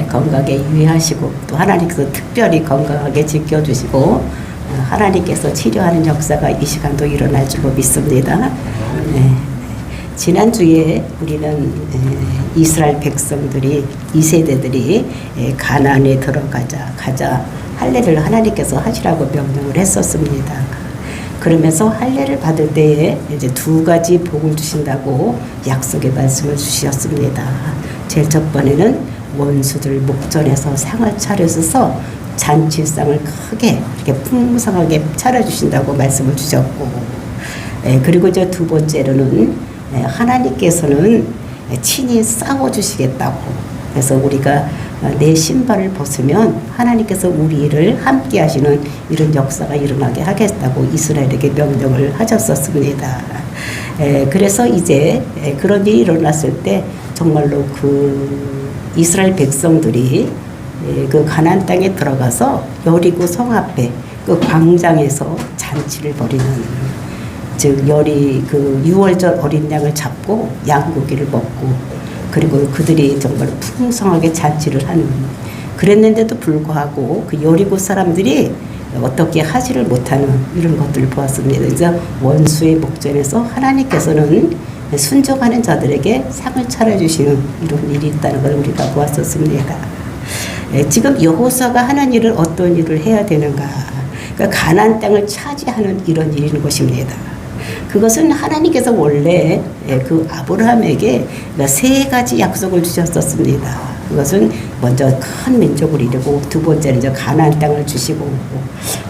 건강에 유의하시고 또 하나님께서 특별히 건강하게 지켜주시고 하나님께서 치료하는 역사가 이 시간도 일어날 줄로 믿습니다. 네. 지난주에 우리는 이스라엘 백성들이 2세대들이 가나안에 가자 할례를 하나님께서 하시라고 명령을 했었습니다. 그러면서 할례를 받을 때에 이제 2가지 복을 주신다고 약속의 말씀을 주셨습니다. 제일 첫 번에는 원수들 목전에서 상을 차려서 잔치상을 크게 이렇게 풍성하게 차려주신다고 말씀을 주셨고, 그리고 이제 2번째로는 하나님께서는 친히 싸워주시겠다고. 그래서 우리가 내 신발을 벗으면 하나님께서 우리를 함께 하시는 이런 역사가 일어나게 하겠다고 이스라엘에게 명령을 하셨었습니다. 그래서 이제 그런 일이 일어났을 때 정말로 그 이스라엘 백성들이 그 가나안 땅에 들어가서 여리고 성 앞에 그 광장에서 잔치를 벌이는, 즉 그 6월절 어린 양을 잡고 양고기를 먹고, 그리고 그들이 정말 풍성하게 잔치를 하는, 그랬는데도 불구하고 그 여리고 사람들이 어떻게 하지를 못하는 이런 것들을 보았습니다. 그래서 원수의 목전에서 하나님께서는 순종하는 자들에게 상을 차려주시는 이런 일이 있다는 걸 우리가 보았었습니다. 지금 여호수아가 하는 일은 어떤 일을 해야 되는가? 그러니까 가나안 땅을 차지하는 이런 일인 것입니다. 그것은 하나님께서 원래 그 아브라함에게 3가지 약속을 주셨었습니다. 그것은 먼저 큰 민족을 이루고, 2번째는 이제 가나안 땅을 주시고,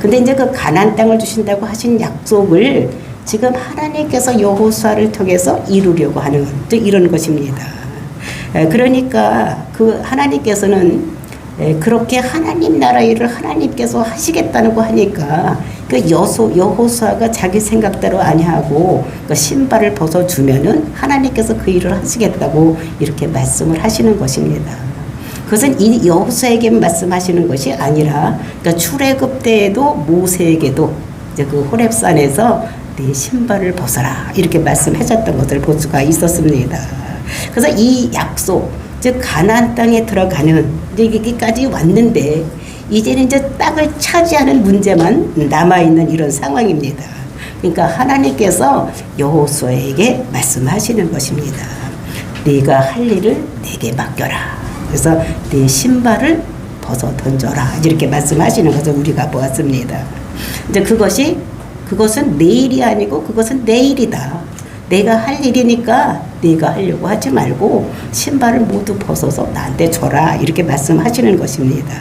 근데 이제 그 가나안 땅을 주신다고 하신 약속을 지금 하나님께서 여호수아를 통해서 이루려고 하는 또 이런 것입니다. 그러니까 그 하나님께서는 그렇게 하나님 나라 일을 하나님께서 하시겠다는 거 하니까 그 여호수아가 자기 생각대로 아니하고 그 신발을 벗어주면은 하나님께서 그 일을 하시겠다고 이렇게 말씀을 하시는 것입니다. 그것은 이 여호수아에게 말씀하시는 것이 아니라, 그러니까 출애굽 때에도 모세에게도 이제 그 호렙산에서 네 신발을 벗어라 이렇게 말씀하셨던 것을 볼 수가 있었습니다. 그래서 이 약속, 즉 가나안 땅에 들어가는 여기까지 왔는데 이제는 이제 땅을 차지하는 문제만 남아있는 이런 상황입니다. 그러니까 하나님께서 여호수아에게 말씀하시는 것입니다. 네가 할 일을 내게 맡겨라. 그래서 네 신발을 벗어 던져라 이렇게 말씀하시는 것을 우리가 보았습니다. 이제 그것은 내일이 아니고 그것은 내일이다. 내가 할 일이니까 네가 하려고 하지 말고 신발을 모두 벗어서 나한테 줘라 이렇게 말씀하시는 것입니다.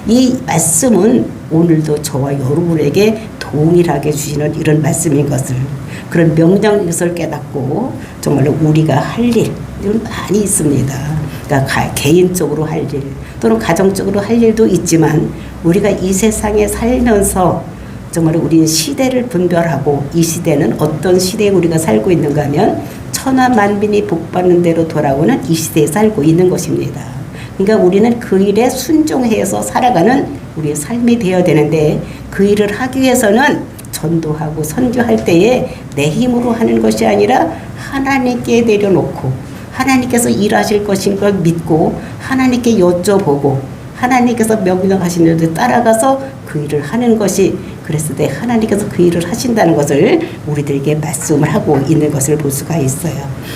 이 말씀은 오늘도 저와 여러분에게 동일하게 주시는 이런 말씀인 것을, 그런 명령인 것을 깨닫고 정말로 우리가 할 일 많이 있습니다. 그러니까 개인적으로 할 일 또는 가정적으로 할 일도 있지만, 우리가 이 세상에 살면서 정말 우리는 시대를 분별하고, 이 시대는 어떤 시대에 우리가 살고 있는가 하면 천하 만민이 복받는 대로 돌아오는 이 시대에 살고 있는 것입니다. 그러니까 우리는 그 일에 순종해서 살아가는 우리의 삶이 되어야 되는데, 그 일을 하기 위해서는 전도하고 선교할 때에 내 힘으로 하는 것이 아니라 하나님께 내려놓고 하나님께서 일하실 것인 걸 믿고 하나님께 여쭤보고 하나님께서 명령하시는 대로 따라가서 그 일을 하는 것이, 그랬을 때 하나님께서 그 일을 하신다는 것을 우리들에게 말씀을 하고 있는 것을 볼 수가 있어요.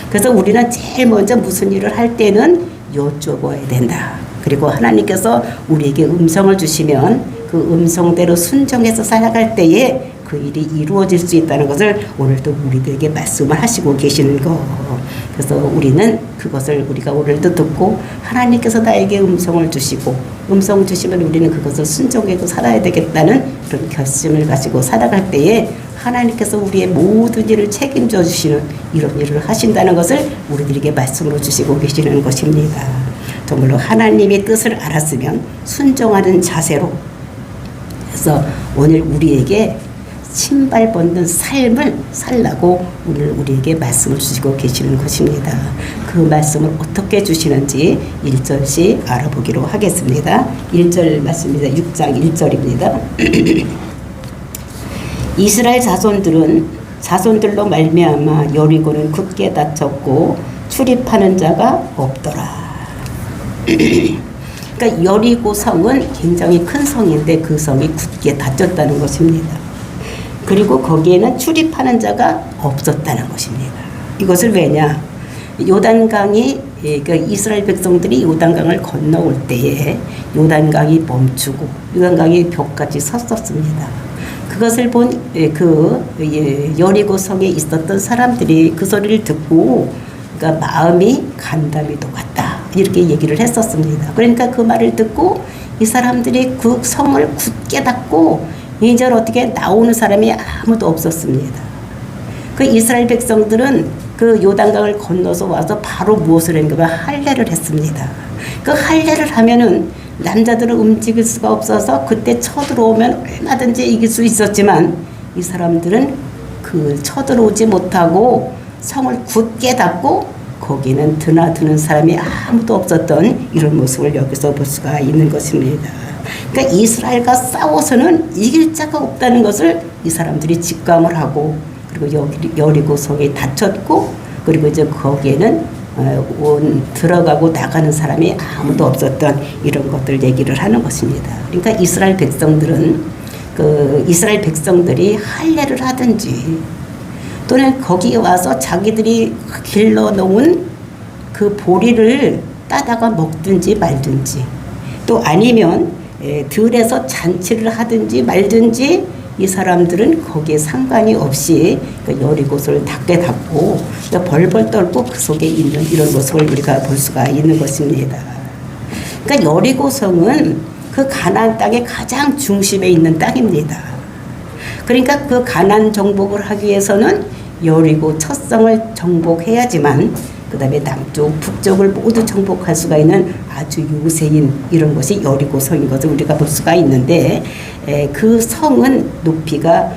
그래서 우리는 제일 먼저 무슨 일을 할 때는 여쭤봐야 된다. 그리고 하나님께서 우리에게 음성을 주시면 그 음성대로 순종해서 살아갈 때에 그 일이 이루어질 수 있다는 것을 오늘도 우리들에게 말씀을 하시고 계시는 거. 그래서 우리는 그것을 우리가 오늘도 듣고 하나님께서 나에게 음성을 주시고 음성 주시면 우리는 그것을 순종해서 살아야 되겠다는 그런 결심을 가지고 살아갈 때에 하나님께서 우리의 모든 일을 책임져 주시는 이런 일을 하신다는 것을 우리들에게 말씀으로 주시고 계시는 것입니다. 정말로 하나님의 뜻을 알았으면 순종하는 자세로, 그래서 오늘 우리에게 신발 벗는 삶을 살라고 오늘 우리에게 말씀을 주시고 계시는 것입니다. 그 말씀을 어떻게 주시는지 1절씩 알아보기로 하겠습니다. 1절 말씀입니다. 6장 1절입니다. 이스라엘 자손들로 말미암아 여리고는 굳게 닫혔고 출입하는 자가 없더라. 그러니까 여리고 성은 굉장히 큰 성인데 그 성이 굳게 닫혔다는 것입니다. 그리고 거기에는 출입하는 자가 없었다는 것입니다. 이것을 왜냐? 요단강이 그러니까 이스라엘 백성들이 요단강을 건너올 때에 요단강이 멈추고 요단강이 벽까지 섰었습니다. 그것을 본 그 여리고 성에 있었던 사람들이 그 소리를 듣고 그러니까 마음이 간담이 녹았다 이렇게 얘기를 했었습니다. 그러니까 그 말을 듣고 이 사람들이 그 성을 굳게 닫고 이제 어떻게 나오는 사람이 아무도 없었습니다. 그 이스라엘 백성들은 그 요단강을 건너서 와서 바로 무엇을 했는가 할례를 했습니다. 그 할례를 하면은 남자들은 움직일 수가 없어서 그때 쳐들어오면 얼마든지 이길 수 있었지만 이 사람들은 그 쳐들어오지 못하고 성을 굳게 닫고 거기는 드나드는 사람이 아무도 없었던 이런 모습을 여기서 볼 수가 있는 것입니다. 그러니까 이스라엘과 싸워서는 이길 자가 없다는 것을 이 사람들이 직감을 하고 그리고 여리고 성이 닫혔고 그리고 이제 거기에는 들어가고 나가는 사람이 아무도 없었던 이런 것들 얘기를 하는 것입니다. 그러니까 이스라엘 백성들은 그 이스라엘 백성들이 할례를 하든지 또는 거기에 와서 자기들이 길러 놓은 그 보리를 따다가 먹든지 말든지 또 아니면 들에서 잔치를 하든지 말든지 이 사람들은 거기에 상관이 없이 여리고를 닫게 닫고 벌벌 떨고 그 속에 있는 이런 모습을 우리가 볼 수가 있는 것입니다. 그러니까 여리고성은 그 가나안 땅의 가장 중심에 있는 땅입니다. 그러니까 그 가나안 정복을 하기 위해서는 여리고 첫 성을 정복해야지만 그 다음에 남쪽, 북쪽을 모두 정복할 수가 있는 아주 요새인 이런 것이 여리고 성인 것을 우리가 볼 수가 있는데 그 성은 높이가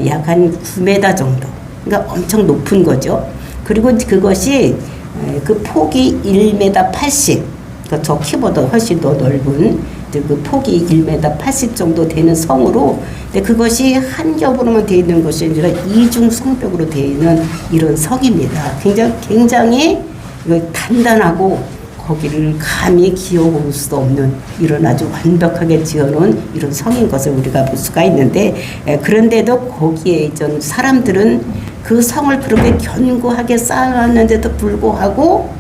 약 한 9m 정도, 그러니까 엄청 높은 거죠. 그리고 그것이 그 폭이 1m 80, 그러니까 저 키보다 훨씬 더 넓은 그 폭이 1m 80 정도 되는 성으로 그것이 한 겹으로만 되어 있는 것이 아니라 이중 성벽으로 되어 있는 이런 성입니다. 굉장히 단단하고 거기를 감히 기어올 수 없는 이런 아주 완벽하게 지어놓은 이런 성인 것을 우리가 볼 수가 있는데 그런데도 거기에 있던 사람들은 그 성을 그렇게 견고하게 쌓았는데도 불구하고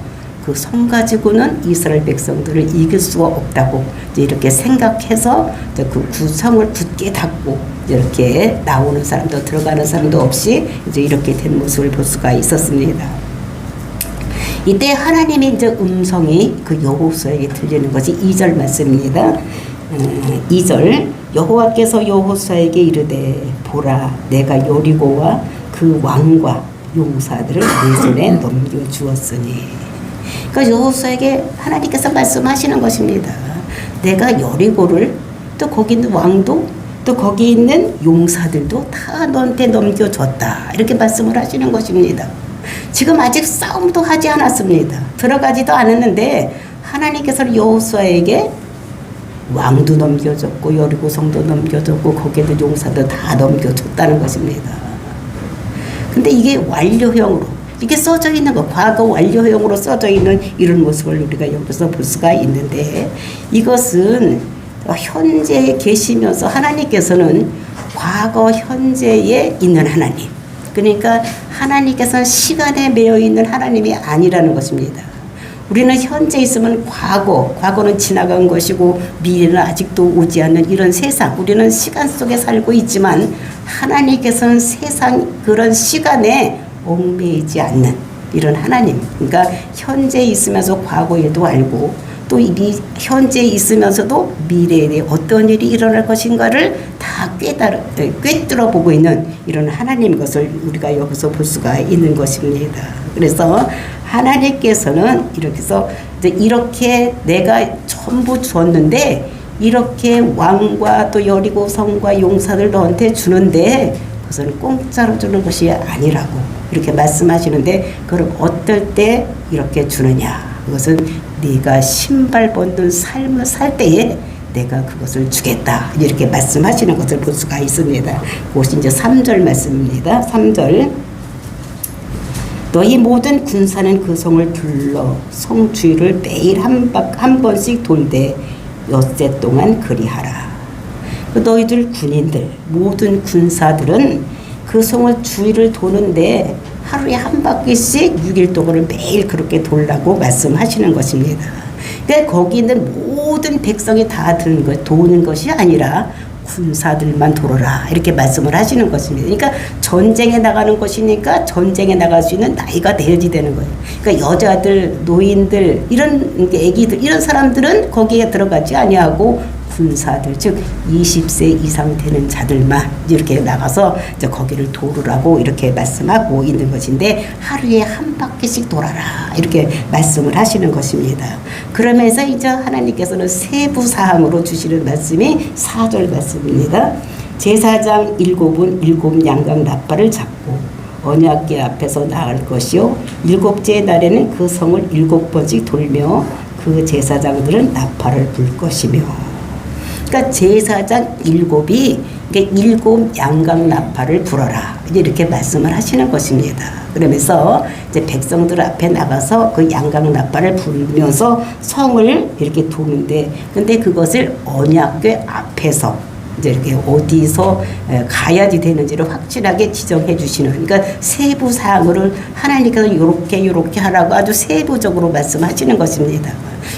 그 성 가지고는 이스라엘 백성들을 이길 수가 없다고 이렇게 생각해서 그 구성을 굳게 닫고 이렇게 나오는 사람도 들어가는 사람도 없이 이제 이렇게 된 모습을 볼 수가 있었습니다. 이때 하나님의 이제 음성이 그 여호수아에게 들리는 것이 2절 말씀입니다. 2절 여호와께서 여호수아에게 이르되 보라 내가 여리고와 그 왕과 용사들을 내 손에 넘겨주었으니 그러니까 여호수아에게 하나님께서 말씀하시는 것입니다. 내가 여리고를 또 거기 있는 왕도 또 거기 있는 용사들도 다 너한테 넘겨줬다 이렇게 말씀을 하시는 것입니다. 지금 아직 싸움도 하지 않았습니다. 들어가지도 않았는데 하나님께서 여호수아에게 왕도 넘겨줬고 여리고 성도 넘겨줬고 거기에도 용사도 다 넘겨줬다는 것입니다. 근데 이게 완료형으로 이게 써져 있는 거, 과거 완료형으로 써져 있는 이런 모습을 우리가 여기서 볼 수가 있는데 이것은 현재에 계시면서 하나님께서는 과거 현재에 있는 하나님, 그러니까 하나님께서는 시간에 매여 있는 하나님이 아니라는 것입니다. 우리는 현재 있으면 과거는 지나간 것이고 미래는 아직도 오지 않는 이런 세상, 우리는 시간 속에 살고 있지만 하나님께서는 세상 그런 시간에 얽매이지 않는 이런 하나님, 그러니까 현재 있으면서 과거 일도 알고 또 현재 있으면서도 미래에 어떤 일이 일어날 것인가를 다 꿰뚫어 보고 있는 이런 하나님 것을 우리가 여기서 볼 수가 있는 것입니다. 그래서 하나님께서는 이렇게 내가 전부 주었는데 이렇게 왕과 또 여리고 성과 용사들 너한테 주는데 그것은 공짜로 주는 것이 아니라고 이렇게 말씀하시는데 그럼 어떨 때 이렇게 주느냐? 그것은 네가 신발 벗는 삶을 살 때에 내가 그것을 주겠다 이렇게 말씀하시는 것을 볼 수가 있습니다. 그것이 이제 3절 말씀입니다. 3절 너희 모든 군사는 그 성을 둘러 성 주위를 매일 한 번씩 돌되 엿새 동안 그리하라. 너희들 군인들 모든 군사들은 그 성을 주위를 도는데 하루에 한 바퀴씩 6일 동안을 매일 그렇게 돌라고 말씀하시는 것입니다. 그러니까 거기 있는 모든 백성이 다 도는 것이 아니라 군사들만 돌아라 이렇게 말씀을 하시는 것입니다. 그러니까 전쟁에 나가는 것이니까 전쟁에 나갈 수 있는 나이가 되어야 되는 거예요. 그러니까 여자들, 노인들, 이런 애기들, 이런 사람들은 거기에 들어가지 아니하고 군사들, 즉 20세 이상 되는 자들만 이렇게 나가서 이제 거기를 도르라고 이렇게 말씀하고 있는 것인데 하루에 한 바퀴씩 돌아라 이렇게 말씀을 하시는 것입니다. 그러면서 이제 하나님께서는 세부 사항으로 주시는 말씀이 4절 말씀입니다. 제사장 7은 7 양각 나팔을 잡고 언약궤 앞에서 나갈 것이요 7째 날에는 그 성을 7번씩 돌며 그 제사장들은 나팔을 불 것이며. 그러니까 제사장 7이 7 양각 나팔을 불어라 이렇게 말씀을 하시는 것입니다. 그러면서 이제 백성들 앞에 나가서 그 양각 나팔을 불면서 성을 이렇게 도는데, 근데 그것을 언약궤 앞에서 이제 이렇게 어디서 가야지 되는지를 확실하게 지정해 주시는, 그러니까 세부 사항을 하나님께서 요렇게 하라고 아주 세부적으로 말씀하시는 것입니다.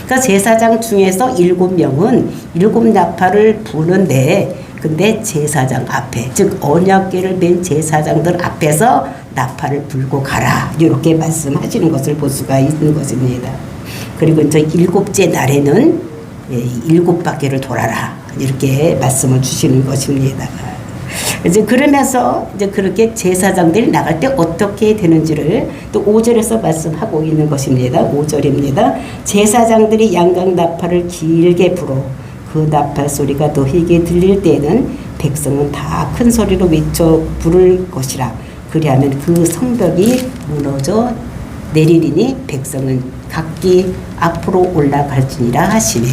그러니까 제사장 중에서 7명은 7 나팔을 부는데, 근데 제사장 앞에, 즉 언약궤를 맨 제사장들 앞에서 나팔을 불고 가라 이렇게 말씀하시는 것을 볼 수가 있는 것입니다. 그리고 이제 7째 날에는 7바퀴를 돌아라 이렇게 말씀을 주시는 것입니다. 이제 그러면서 이제 그렇게 제사장들이 나갈 때 어떻게 되는지를 또 5절에서 말씀하고 있는 것입니다. 5절입니다. 제사장들이 양각 나팔을 길게 불어 그 나팔 소리가 너희에게 들릴 때에는 백성은 다 큰 소리로 외쳐 부를 것이라. 그리하면 그 성벽이 무너져 내리리니 백성은 각기 앞으로 올라갈지니라 하시네.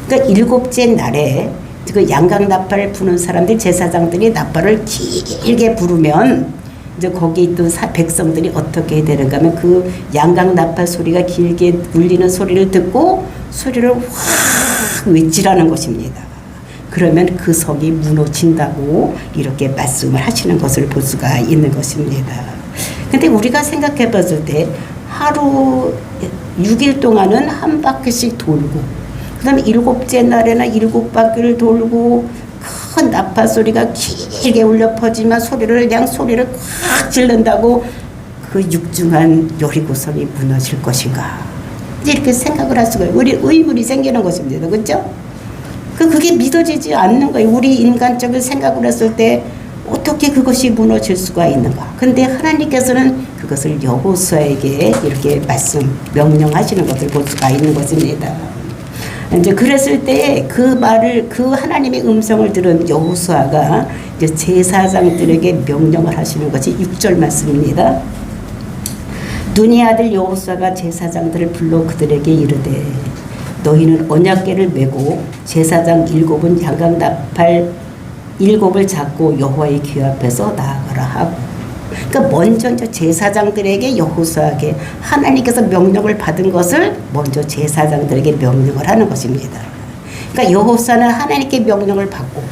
그러니까 7째 날에 그 양각 나팔을 부는 사람들, 제사장들이 나팔을 길게 부르면 이제 거기 있던 백성들이 어떻게 되는가 하면 그 양각 나팔 소리가 길게 울리는 소리를 듣고 소리를 확 외치라는 것입니다. 그러면 그 성이 무너진다고 이렇게 말씀을 하시는 것을 볼 수가 있는 것입니다. 근데 우리가 생각해 봤을 때 하루 6일 동안은 한 바퀴씩 돌고, 그 다음에 7째 날에는 7바퀴를 돌고 큰 나팔 소리가 길게 울려 퍼지만 소리를 콱 질른다고 그 육중한 여리고성이 무너질 것인가, 이렇게 생각을 할 수가 있어요. 우리 의문이 생기는 것입니다. 그렇죠? 그게 믿어지지 않는 거예요. 우리 인간적인 생각을 했을 때 어떻게 그것이 무너질 수가 있는가. 근데 하나님께서는 그것을 여호수아에게 이렇게 명령하시는 것을 볼 수가 있는 것입니다. 이제 그랬을 때 그 말을, 그 하나님의 음성을 들은 여호수아가 이제 제사장들에게 명령을 하시는 것이 6절 말씀입니다. 눈의 아들 여호수아가 제사장들을 불러 그들에게 이르되 너희는 언약궤를 메고 제사장 7은 양각 나팔 7을 잡고 여호와의 궤 앞에서 나아가라 하고. 그러니까 먼저 이제 제사장들에게 여호수아에게 하나님께서 명령을 받은 것을 먼저 제사장들에게 명령을 하는 것입니다. 그러니까 여호수아는 하나님께 명령을 받고,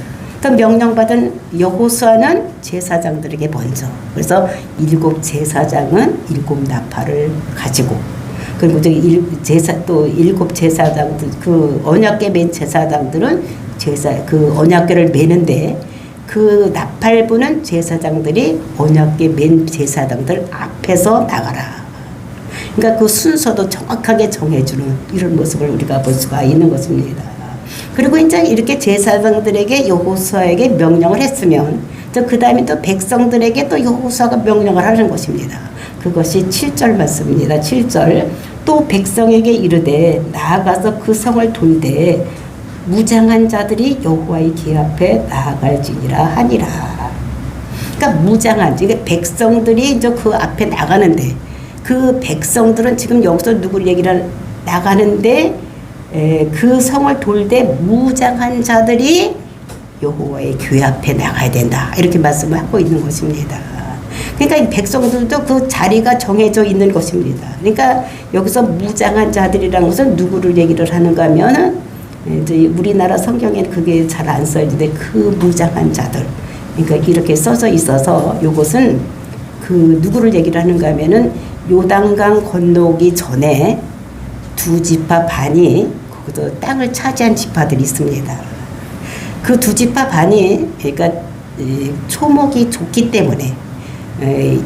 그 명령받은 여호수아는 제사장들에게 먼저, 그래서 7 제사장은 7 나팔을 가지고, 그리고 또 7 제사장들, 그 언약궤 맨 제사장들은 그 언약궤를 매는데 그 나팔 부는 제사장들이 언약궤 맨 제사장들 앞에서 나가라. 그러니까 그 순서도 정확하게 정해주는 이런 모습을 우리가 볼 수가 있는 것입니다. 그리고 이제 이렇게 제사장들에게 여호수아에게 명령을 했으면 그 다음에 또 백성들에게 또 여호수아가 명령을 하는 것입니다. 그것이 7절 말씀입니다. 7절. 또 백성에게 이르되 나아가서 그 성을 돌되 무장한 자들이 여호와의 궤 앞에 나아갈지니라 하니라. 그러니까 무장한, 그러니까 백성들이 이제 그 앞에 나가는데, 그 백성들은 지금 여기서 누구를 얘기를 나가는데 그 성을 돌되 무장한 자들이 여호와의 궤 앞에 나가야 된다 이렇게 말씀을 하고 있는 것입니다. 그러니까 이 백성들도 그 자리가 정해져 있는 것입니다. 그러니까 여기서 무장한 자들이라는 것은 누구를 얘기를 하는가 하면은 이제 우리나라 성경에는 그게 잘 안 써있는데 그 무장한 자들. 그러니까 이렇게 써져 있어서 이것은 그 누구를 얘기를 하는가 하면은 요단강 건너기 전에 두 지파 반이 거기서 땅을 차지한 지파들이 있습니다. 그 두 지파 반이 그러니까 초목이 좋기 때문에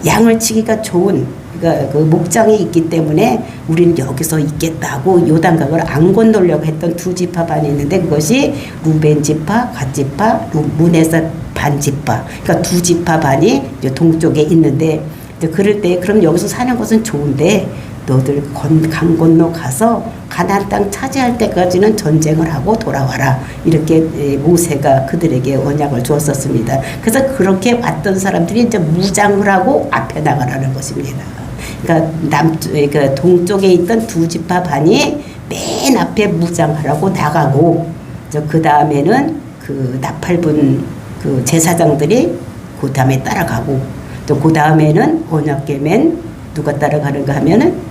양을 치기가 좋은 그러니까 그 목장이 있기 때문에 우리는 여기서 있겠다고 요단강을 안 건너려고 했던 두 지파 반이 있는데 그것이 루벤 지파, 갓 지파, 문에서 반 지파 그러니까 두 지파 반이 이제 동쪽에 있는데 그럴 때 그럼 여기서 사는 것은 좋은데 너들 강 건너 가서 가나안 땅 차지할 때까지는 전쟁을 하고 돌아와라 이렇게 모세가 그들에게 언약을 주었었습니다. 그래서 그렇게 왔던 사람들이 이제 무장을 하고 앞에 나가라는 것입니다. 그러니까 동쪽에 있던 두 지파 반이 맨 앞에 무장하라고 나가고 그 다음에는 그 나팔분 그 제사장들이 그 다음에 따라가고 또 그 다음에는 언약궤 맨 누가 따라가는가 하면은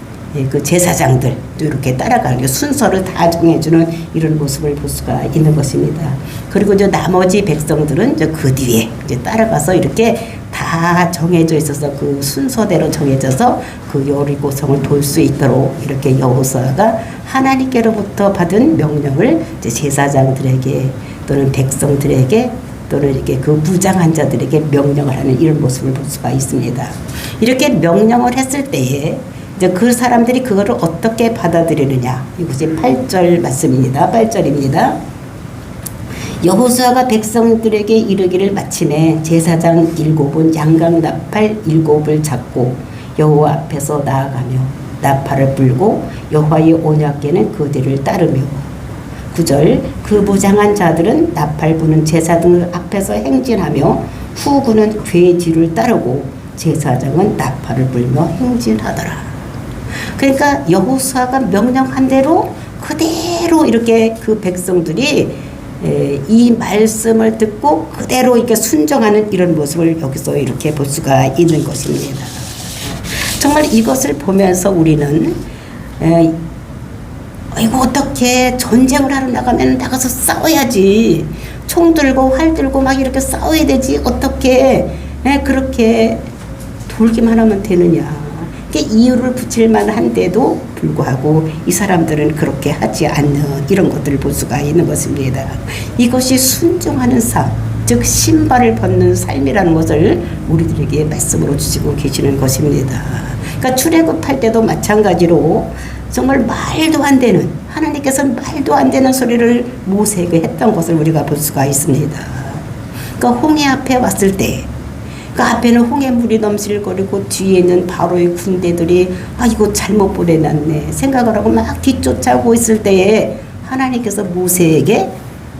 그 제사장들 이렇게 따라가는 순서를 다 정해주는 이런 모습을 볼 수가 있는 것입니다. 그리고 이제 나머지 백성들은 이제 그 뒤에 이제 따라가서 이렇게 다 정해져 있어서 그 순서대로 정해져서 그 여리고성을 돌 수 있도록 이렇게 여호수아가 하나님께로부터 받은 명령을 이제 제사장들에게 또는 백성들에게 또는 이렇게 그 무장한 자들에게 명령을 하는 이런 모습을 볼 수가 있습니다. 이렇게 명령을 했을 때에 이제 그 사람들이 그거를 어떻게 받아들이느냐. 이것이 8절 말씀입니다. 8절입니다. 여호수아가 백성들에게 이르기를 마침에 제사장 7은 양각 나팔 7을 잡고 여호와 앞에서 나아가며 나팔을 불고 여호와의 언약궤는 그 뒤를 따르며 9절 그 무장한 자들은 나팔 부는 제사장들 앞에서 행진하며 후군은 궤 뒤를 따르고 제사장은 나팔을 불며 행진하더라. 그러니까 여호수아가 명령한 대로 그대로 이렇게 그 백성들이 이 말씀을 듣고 그대로 이렇게 순종하는 이런 모습을 여기서 이렇게 볼 수가 있는 것입니다. 정말 이것을 보면서 우리는 이거 어떻게 전쟁을 하러 나가면 나가서 싸워야지. 총 들고 활 들고 막 이렇게 싸워야 되지. 어떻게 그렇게 돌기만 하면 되느냐. 이유를 붙일 만한데도 불구하고 이 사람들은 그렇게 하지 않는 이런 것들을 볼 수가 있는 것입니다. 이것이 순종하는 삶, 즉 신발을 벗는 삶이라는 것을 우리들에게 말씀으로 주시고 계시는 것입니다. 그러니까 출애굽할 때도 마찬가지로 정말 말도 안 되는 하나님께서는 말도 안 되는 소리를 모세에게 했던 것을 우리가 볼 수가 있습니다. 그러니까 홍해 앞에 왔을 때 그 앞에는 홍해물이 넘실거리고 뒤에 있는 바로의 군대들이 이거 잘못 보내놨네 생각을 하고 막 뒤쫓아오고 있을 때에 하나님께서 모세에게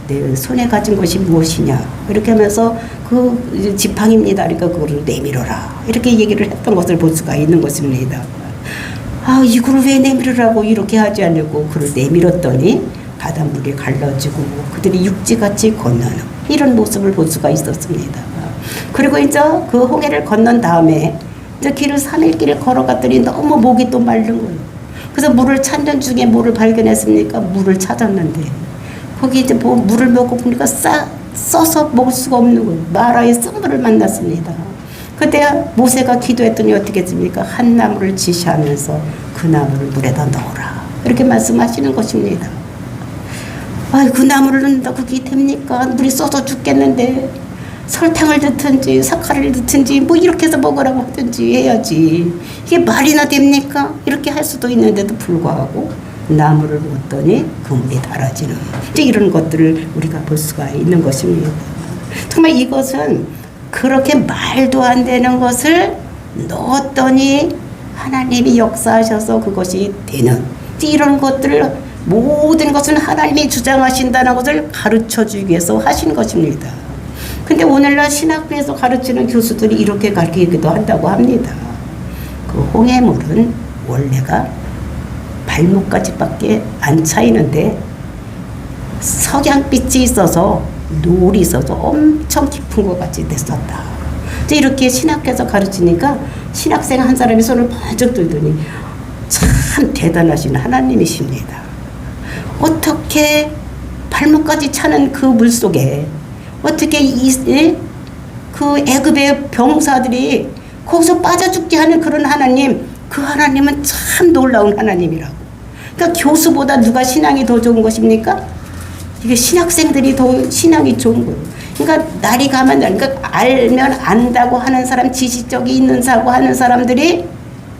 내 손에 가진 것이 무엇이냐 이렇게 하면서 그 지팡이입니다. 그러니까 그거를 내밀어라 이렇게 얘기를 했던 것을 볼 수가 있는 것입니다. 이걸 왜 내밀으라고 이렇게 하지 않냐고 그를 내밀었더니 바닷물이 갈라지고 그들이 육지같이 건너는 이런 모습을 볼 수가 있었습니다. 그리고 이제 그 홍해를 건넌 다음에 이제 길을 3일 길을 걸어갔더니 너무 목이 또 마른 거예요. 그래서 물을 찾는 중에 뭐를 발견했습니까? 물을 찾았는데 거기 이제 물을 먹고 보니까 써서 먹을 수가 없는 거예요. 마라의 쓴물을 만났습니다. 그때 모세가 기도했더니 어떻게 했습니까? 한 나무를 지시하면서 그 나무를 물에다 넣어라 이렇게 말씀하시는 것입니다. 그 나무를 넣는다 그게 됩니까? 물이 써서 죽겠는데 설탕을 넣든지 사카를 넣든지 뭐 이렇게 해서 먹으라고 하든지 해야지 이게 말이나 됩니까? 이렇게 할 수도 있는데도 불구하고 나무를 먹었더니 그 물이 달아지는 이제 이런 것들을 우리가 볼 수가 있는 것입니다. 정말 이것은 그렇게 말도 안 되는 것을 넣었더니 하나님이 역사하셔서 그것이 되는 이런 것들을 모든 것은 하나님이 주장하신다는 것을 가르쳐주기 위해서 하신 것입니다. 근데 오늘날 신학교에서 가르치는 교수들이 이렇게 가르치기도 한다고 합니다. 그 홍해물은 원래가 발목까지밖에 안 차이는데 석양빛이 있어서 노을이 있어서 엄청 깊은 것 같이 됐었다. 이렇게 신학교에서 가르치니까 신학생 한 사람이 손을 번쩍 들더니 참 대단하신 하나님이십니다. 어떻게 발목까지 차는 그 물속에 어떻게 그 애굽의 병사들이 거기서 빠져 죽게 하는 그런 하나님, 그 하나님은 참 놀라운 하나님이라고. 그러니까 교수보다 누가 신앙이 더 좋은 것입니까? 이게 신학생들이 더 신앙이 좋은 거예요. 그러니까 날이 가면, 그러니까 알면 안다고 하는 사람, 지식적이 있는 사고 하는 사람들이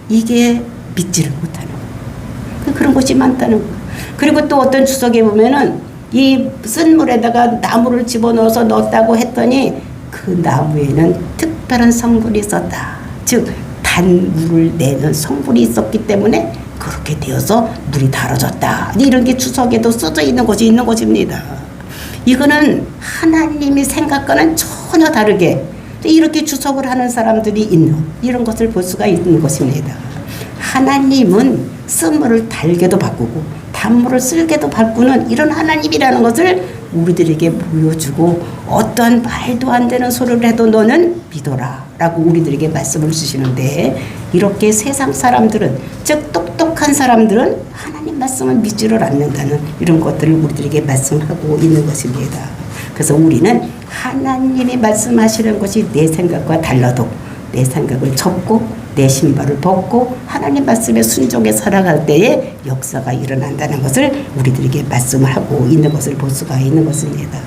이게 믿지를 못하는 거예요. 그런 것이 많다는 거예요. 그리고 또 어떤 주석에 보면은 이 쓴 물에다가 나무를 집어넣어서 넣었다고 했더니 그 나무에는 특별한 성분이 있었다. 즉 단물을 내는 성분이 있었기 때문에 그렇게 되어서 물이 달아졌다. 이런 게 주석에도 써져 있는 것이 있는 것입니다. 이거는 하나님이 생각과는 전혀 다르게 이렇게 주석을 하는 사람들이 있는 이런 것을 볼 수가 있는 것입니다. 하나님은 쓴 물을 달게도 바꾸고 단물을 쓸게도 바꾸는 이런 하나님이라는 것을 우리들에게 보여주고 어떠한 말도 안 되는 소리를 해도 너는 믿어라 라고 우리들에게 말씀을 주시는데, 이렇게 세상 사람들은, 즉 똑똑한 사람들은 하나님 말씀을 믿지를 않는다는 이런 것들을 우리들에게 말씀하고 있는 것입니다. 그래서 우리는 하나님이 말씀하시는 것이 내 생각과 달라도 내 생각을 접고 내 신발을 벗고 하나님 말씀에 순종해 살아갈 때에 역사가 일어난다는 것을 우리들에게 말씀을 하고 있는 것을 볼 수가 있는 것입니다.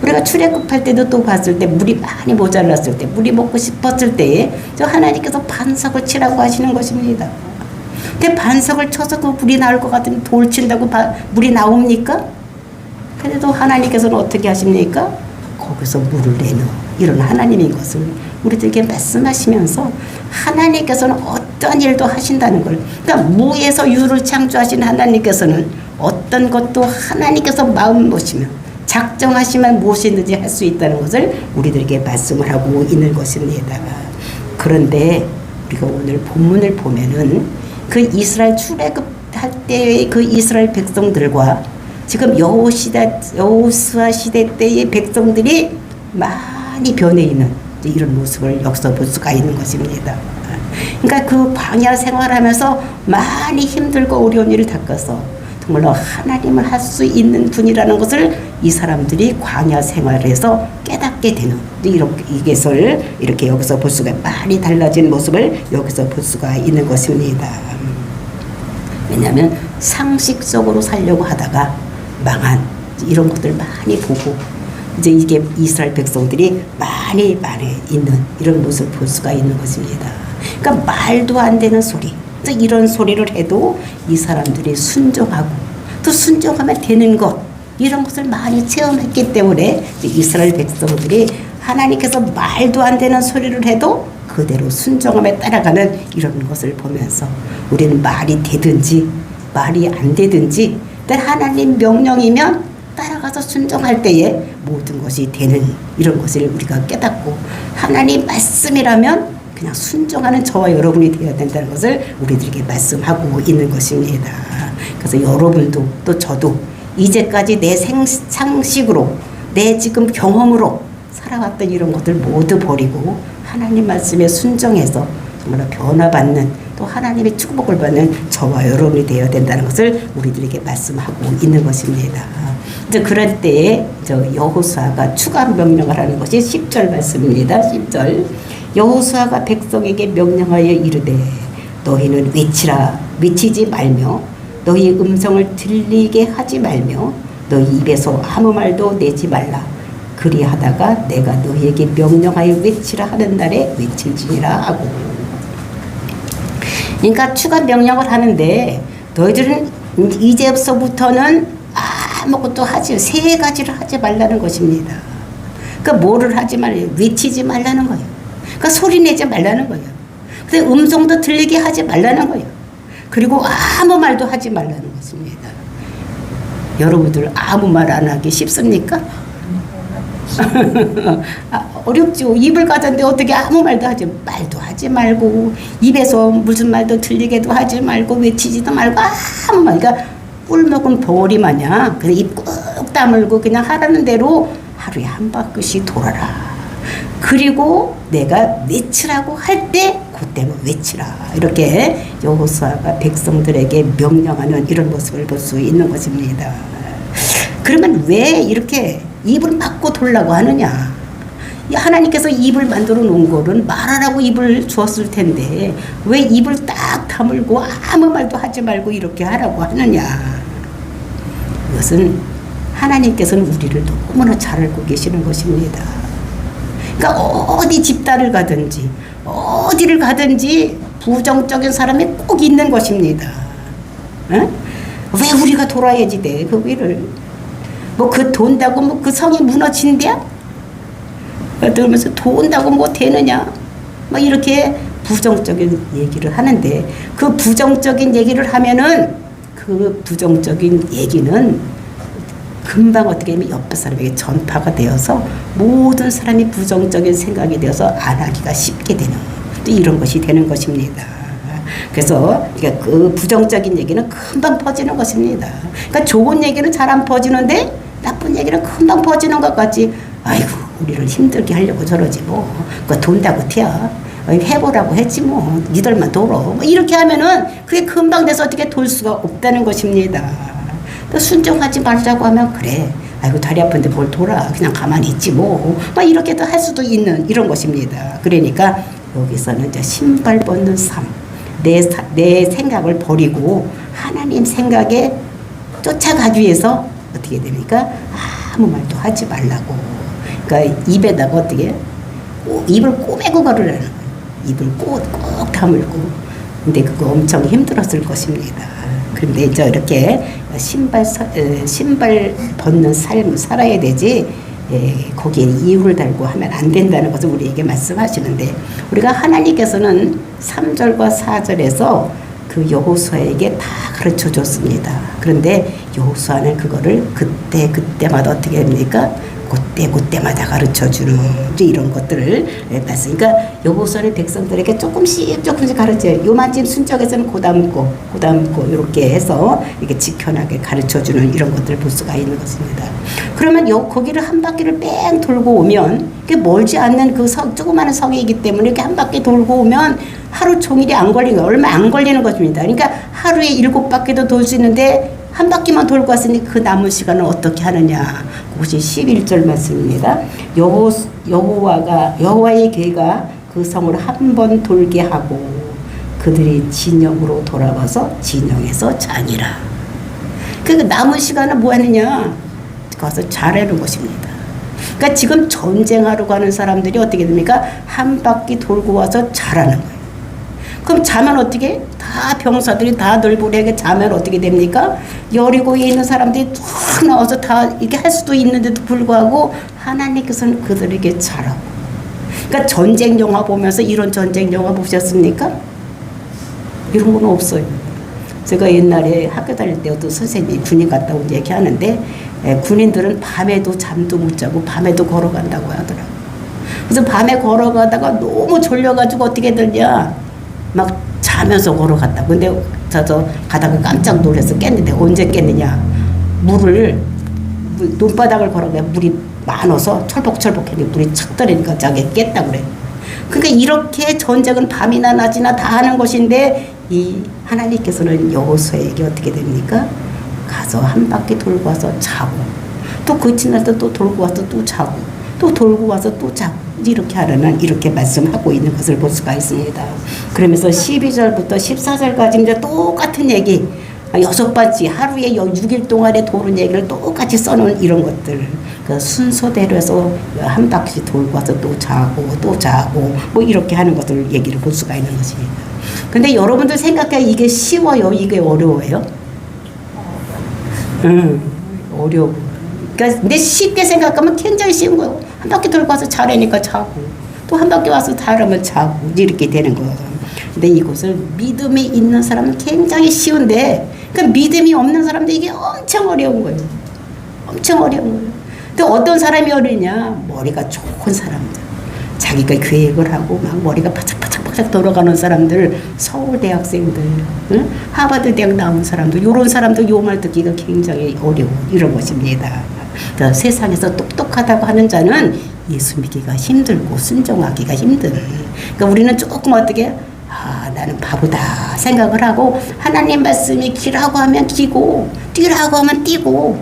우리가 출애굽할 때도 또 봤을 때 물이 많이 모자랐을 때, 물이 먹고 싶었을 때에 저 하나님께서 반석을 치라고 하시는 것입니다. 근데 반석을 쳐서 그 물이 나올 것 같으면 돌 친다고 물이 나옵니까? 그래도 하나님께서는 어떻게 하십니까? 거기서 물을 내는 이런 하나님인 것을 우리들에게 말씀하시면서 하나님께서는 어떤 일도 하신다는 걸, 그러니까 무에서 유를 창조하신 하나님께서는 어떤 것도 하나님께서 마음 보시면 작정하시면 무엇이든지 할 수 있다는 것을 우리들에게 말씀을 하고 있는 것입니다. 그런데 우리가 오늘 본문을 보면은 그 이스라엘 출애굽할 때의 그 이스라엘 백성들과 지금 여호수아 시대 때의 백성들이 많이 변해 있는 이런 모습을 여기서 볼 수가 있는 것입니다. 그러니까 그 광야 생활하면서 많이 힘들고 어려운 일을 겪어서 정말로 하나님을 할 수 있는 분이라는 것을 이 사람들이 광야 생활에서 깨닫게 되는 이것을 이렇게 여기서 볼 수가, 많이 달라진 모습을 여기서 볼 수가 있는 것입니다. 왜냐하면 상식적으로 살려고 하다가 망한 이런 것들 많이 보고 이제 이게 이스라엘 백성들이 많이 있는 이런 모습을 볼 수가 있는 것입니다. 그러니까 말도 안 되는 소리, 이런 소리를 해도 이 사람들이 순종하고 또 순종하면 되는 것, 이런 것을 많이 체험했기 때문에 이스라엘 백성들이 하나님께서 말도 안 되는 소리를 해도 그대로 순종하며 따라가는 이런 것을 보면서 우리는 말이 되든지 말이 안 되든지 하나님 명령이면 따라가서 순종할 때에 모든 것이 되는 이런 것을 우리가 깨닫고, 하나님 말씀이라면 그냥 순종하는 저와 여러분이 되어야 된다는 것을 우리들에게 말씀하고 있는 것입니다. 그래서 여러분도 또 저도 이제까지 내 상식으로 내 지금 경험으로 살아왔던 이런 것들 모두 버리고 하나님 말씀에 순종해서 정말 변화받는, 또 하나님의 축복을 받는 저와 여러분이 되어야 된다는 것을 우리들에게 말씀하고 있는 것입니다. 이제 그럴 때에 여호수아가 추가 명령을 하는 것이 10절 말씀입니다. 10절. 여호수아가 백성에게 명령하여 이르되 너희는 외치지 말며 너희 음성을 들리게 하지 말며 너희 입에서 아무 말도 내지 말라. 그리하다가 내가 너희에게 명령하여 외치라 하는 날에 외칠지니라 하고. 그러니까 추가 명령을 하는데 너희들은 이제부터는 아무것도 세 가지를 하지 말라는 것입니다. 그러니까 뭐를 하지 말아요? 외치지 말라는 거예요. 그러니까 소리 내지 말라는 거예요. 근데 음성도 들리게 하지 말라는 거예요. 그리고 아무 말도 하지 말라는 것입니다. 여러분들 아무 말 안 하기 쉽습니까? 어렵죠. 입을 가졌는데 어떻게 아무 말도 하지 말고 입에서 무슨 말도 들리게도 하지 말고 외치지도 말고 아무 말, 그러니까 꿀 먹은 벙어리 마냥 그냥 입 꾹 다물고 그냥 하라는 대로 하루에 한 바퀴씩 돌아라. 그리고 내가 외치라고 할 때 그때는 외치라. 이렇게 여호수아가 백성들에게 명령하는 이런 모습을 볼 수 있는 것입니다. 그러면 왜 이렇게 입을 막고 돌라고 하느냐? 하나님께서 입을 만들어 놓은 거는 말하라고 입을 주었을 텐데 왜 입을 딱 다물고 아무 말도 하지 말고 이렇게 하라고 하느냐? 이것은 하나님께서는 우리를 너무나 잘 알고 계시는 것입니다. 그러니까 어디 집단을 가든지 어디를 가든지 부정적인 사람이 꼭 있는 것입니다. 어? 왜 우리가 돌아야지 돼? 그 위를 뭐 그 돈다고 뭐 그 성이 무너진대야? 그러면서 돈다고 뭐 되느냐? 막 이렇게 부정적인 얘기를 하는데 그 부정적인 얘기를 하면은 그 부정적인 얘기는 금방 어떻게 하면 옆 사람에게 전파가 되어서 모든 사람이 부정적인 생각이 되어서 안 하기가 쉽게 되는 또 이런 것이 되는 것입니다. 그래서 그 부정적인 얘기는 금방 퍼지는 것입니다. 그러니까 좋은 얘기는 잘 안 퍼지는데 나쁜 얘기는 금방 퍼지는 것 같지. 아이고 우리를 힘들게 하려고 저러지 뭐. 그거 돈다고 티야. 해보라고 했지 뭐. 니들만 돌어. 뭐 이렇게 하면은 그게 금방 돼서 어떻게 돌 수가 없다는 것입니다. 또 순종하지 말자고 하면 그래. 아이고 다리 아픈데 뭘 돌아. 그냥 가만히 있지 뭐. 막 이렇게도 할 수도 있는 이런 것입니다. 그러니까 여기서는 이제 신발 벗는 삶. 내 생각을 버리고 하나님 생각에 쫓아가기 위해서 어떻게 됩니까? 아무 말도 하지 말라고. 그러니까 입에다가 어떻게 입을 꼬매고 걸으라는 거예요. 입을 꼭 다물고. 근데 그거 엄청 힘들었을 것입니다. 그런데 저 이렇게 신발 벗는 삶을 살아야 되지. 거기에 이유를 달고 하면 안 된다는 것을 우리에게 말씀하시는데 우리가 하나님께서는 3절과 4절에서 그 여호수아에게 다 가르쳐 줬습니다. 그런데 여호수아는 그거를 그때마다 어떻게 합니까? 그때마다 가르쳐 주는 이런 것들을 봤으니까 여호수아는 백성들에게 조금씩 가르쳐요. 요만큼 순적에서는 고담고 이렇게 해서 이렇게 지켜나게 가르쳐 주는 이런 것들을 볼 수가 있는 것입니다. 그러면 거기를 한 바퀴를 뺑 돌고 오면 그게 멀지 않는 그 조그마한 성이기 때문에 이렇게 한 바퀴 돌고 오면 하루 종일이 안 걸리는 거예요. 얼마 안 걸리는 것입니다. 그러니까 하루에 7바퀴도 돌 수 있는데 한 바퀴만 돌고 왔으니 그 남은 시간을 어떻게 하느냐. 그것이 11절 말씀입니다. 여호와의 괴가 그 성을 한 번 돌게 하고 그들이 진영으로 돌아와서 진영에서 자니라. 그 남은 시간은 뭐 하느냐. 가서 자라는 것입니다. 그러니까 지금 전쟁하러 가는 사람들이 어떻게 됩니까? 한 바퀴 돌고 와서 자라는 거예요. 그럼 자면 어떻게? 다 병사들이 다 널브러지게 자면 어떻게 됩니까? 여리고에 있는 사람들이 쫙 나와서 다 이렇게 할 수도 있는데도 불구하고 하나님께서는 그들에게 자라고. 그러니까 전쟁 영화 보면서 이런 전쟁 영화 보셨습니까? 이런 건 없어요. 제가 옛날에 학교 다닐 때 어떤 선생님이 군인 갔다 온 얘기 하는데 군인들은 밤에도 잠도 못 자고 밤에도 걸어간다고 하더라고요. 그래서 밤에 걸어가다가 너무 졸려가지고 어떻게 되냐. 막 자면서 걸어갔다. 근데 저 가다가 깜짝 놀라서 깼는데 언제 깼느냐. 논바닥을 걸어가면 물이 많아서 철벅철벅했는데 물이 착 떨어지니까 자기 깼다 그래. 그러니까 이렇게 전쟁은 밤이나 낮이나 다 하는 것인데 이 하나님께서는 여호수아에게 어떻게 됩니까? 가서 한 바퀴 돌고 와서 자고 또 그 지날 때 또 돌고 와서 또 자고 또 돌고 와서 또 자고 이렇게 하라는 이렇게 말씀하고 있는 것을 볼 수가 있습니다. 그러면서 12절부터 14절까지 이제 똑같은 얘기 6번째 하루에 6일 동안에 도는 얘기를 똑같이 써놓은 이런 것들 그 순서대로 해서 한 바퀴 돌고 와서 또 자고 뭐 이렇게 하는 것들 얘기를 볼 수가 있는 것입니다. 근데 여러분들 생각해 이게 쉬워요? 이게 어려워요? 어려워. 그러니까 근데 쉽게 생각하면 굉장히 쉬운 거예요. 한 바퀴 돌고 와서 자라니까 자고 또 한 바퀴 와서 자라면 자고 이렇게 되는 거예요. 근데 이것을 믿음이 있는 사람은 굉장히 쉬운데 그 믿음이 없는 사람도 이게 엄청 어려운 거예요. 엄청 어려운 거예요. 근데 어떤 사람이 어려냐? 머리가 좋은 사람들. 자기가 계획을 하고 막 머리가 바짝바짝 돌아가는 사람들, 서울대 학생들, 응? 하버드 대학 나온 사람들, 이런 사람들 요 말 듣기가 굉장히 어려운 이런 것입니다. 그러니까 세상에서 똑똑하다고 하는 자는 예수 믿기가 힘들고 순종하기가 힘든. 그러니까 우리는 조금 어떻게 나는 바보다 생각을 하고 하나님 말씀이 기라고 하면 기고 뛰라고 하면 뛰고